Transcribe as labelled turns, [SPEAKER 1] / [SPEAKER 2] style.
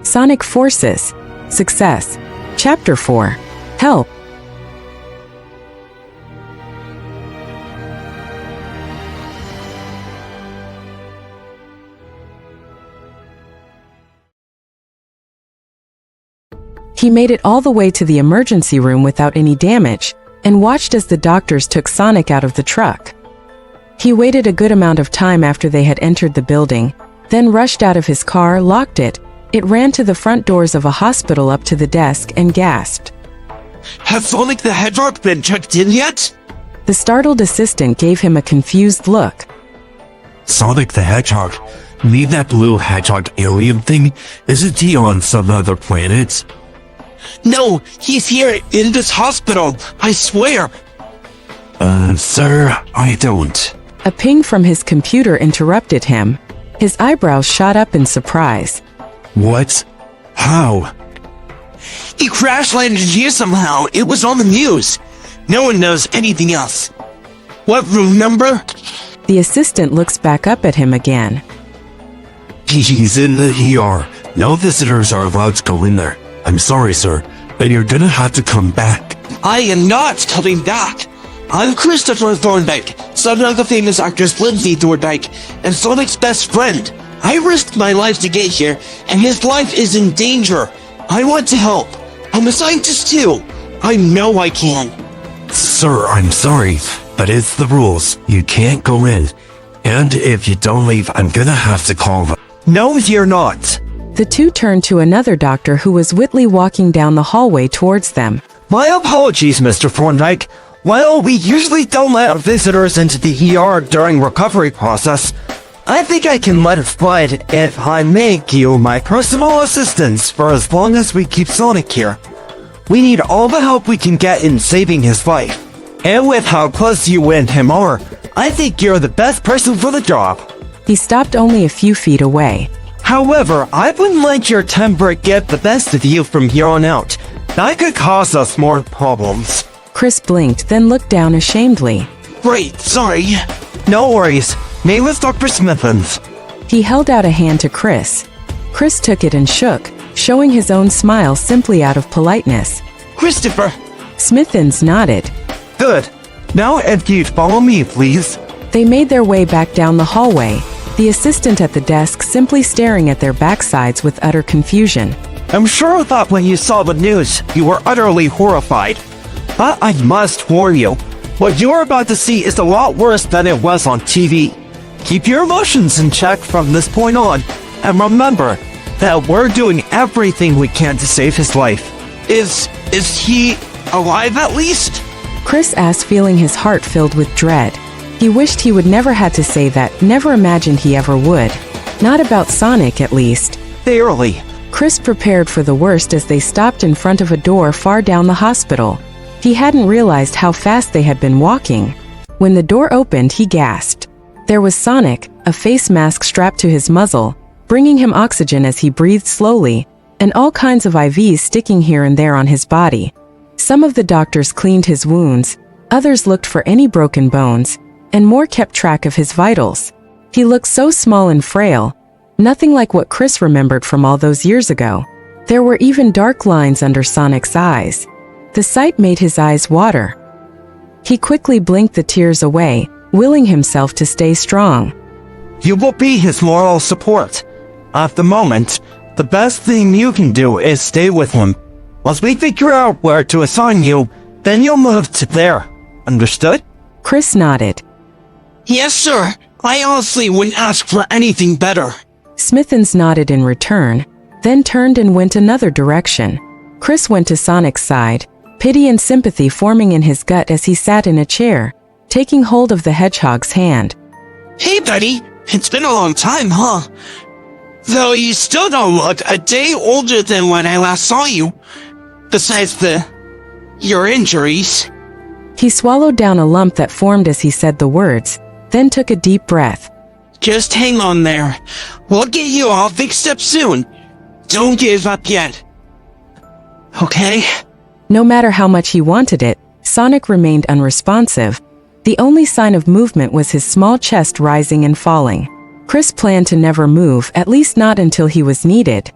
[SPEAKER 1] Sonic Forces. Success. Chapter 4. Help. He made it all the way to the emergency room without any damage, and watched as the doctors took Sonic out of the truck. He waited a good amount of time after they had entered the building, then rushed out of his car, locked it. It ran to the front doors of a hospital up to the desk and gasped.
[SPEAKER 2] Has Sonic the Hedgehog been checked in yet?
[SPEAKER 1] The startled assistant gave him a confused look.
[SPEAKER 3] Sonic the Hedgehog? Leave that blue hedgehog alien thing? Isn't he on some other planet?
[SPEAKER 2] No, he's here in this hospital, I swear.
[SPEAKER 3] Sir, I don't.
[SPEAKER 1] A ping from his computer interrupted him. His eyebrows shot up in surprise.
[SPEAKER 3] What? How?
[SPEAKER 2] He crash landed here somehow. It was on the news. No one knows anything else. What room number?
[SPEAKER 1] The assistant looks back up at him again.
[SPEAKER 3] He's in the ER. No visitors are allowed to go in there. I'm sorry, sir, but you're gonna have to come back.
[SPEAKER 2] I am not coming back. I'm Christopher Thorndyke, son of the famous actress Lindsay Thorndyke, and Sonic's best friend. I risked my life to get here, and his life is in danger. I want to help. I'm a scientist too. I know I can.
[SPEAKER 3] Sir, I'm sorry, but it's the rules. You can't go in. And if you don't leave, I'm gonna have to call them.
[SPEAKER 4] No, you're not.
[SPEAKER 1] The two turned to another doctor who was witly walking down the hallway towards them.
[SPEAKER 4] My apologies, Mr. Thorndyke. Well, we usually don't let visitors into the ER during recovery process. I think I can let it slide if I make you my personal assistants for as long as we keep Sonic here. We need all the help we can get in saving his life. And with how close you and him are, I think you're the best person for the job.
[SPEAKER 1] He stopped only a few feet away.
[SPEAKER 4] However, I wouldn't let your temper get the best of you from here on out. That could cause us more problems.
[SPEAKER 1] Chris blinked, then looked down ashamedly.
[SPEAKER 2] Great, sorry.
[SPEAKER 4] No worries. Name is Dr. Smithens.
[SPEAKER 1] He held out a hand to Chris. Chris took it and shook, showing his own smile simply out of politeness.
[SPEAKER 2] Christopher.
[SPEAKER 1] Smithens nodded.
[SPEAKER 4] Good. Now if you'd follow me, please.
[SPEAKER 1] They made their way back down the hallway, the assistant at the desk simply staring at their backsides with utter confusion.
[SPEAKER 4] I'm sure that when you saw the news, you were utterly horrified. But I must warn you, what you're about to see is a lot worse than it was on TV. Keep your emotions in check from this point on, and remember that we're doing everything we can to save his life.
[SPEAKER 2] Is he alive at least?
[SPEAKER 1] Chris asked, feeling his heart filled with dread. He wished he would never had to say that, never imagined he ever would. Not about Sonic, at least.
[SPEAKER 4] Barely.
[SPEAKER 1] Chris prepared for the worst as they stopped in front of a door far down the hospital. He hadn't realized how fast they had been walking. When the door opened, he gasped. There was Sonic, a face mask strapped to his muzzle, bringing him oxygen as he breathed slowly, and all kinds of IVs sticking here and there on his body. Some of the doctors cleaned his wounds, others looked for any broken bones, and more kept track of his vitals. He looked so small and frail, nothing like what Chris remembered from all those years ago. There were even dark lines under Sonic's eyes. The sight made his eyes water. He quickly blinked the tears away, willing himself to stay strong.
[SPEAKER 4] You will be his moral support. At the moment, the best thing you can do is stay with him. Once we figure out where to assign you, then you'll move to there. Understood?
[SPEAKER 1] Chris nodded.
[SPEAKER 2] Yes, sir. I honestly wouldn't ask for anything better.
[SPEAKER 1] Smithens nodded in return, then turned and went another direction. Chris went to Sonic's side, pity and sympathy forming in his gut as he sat in a chair, taking hold of the hedgehog's hand.
[SPEAKER 2] Hey, buddy. It's been a long time, huh? Though you still don't look a day older than when I last saw you. Besides your injuries.
[SPEAKER 1] He swallowed down a lump that formed as he said the words, then took a deep breath.
[SPEAKER 2] Just hang on there. We'll get you all fixed up soon. Don't give up yet. Okay?
[SPEAKER 1] No matter how much he wanted it, Sonic remained unresponsive. The only sign of movement was his small chest rising and falling. Chris planned to never move, at least not until he was needed.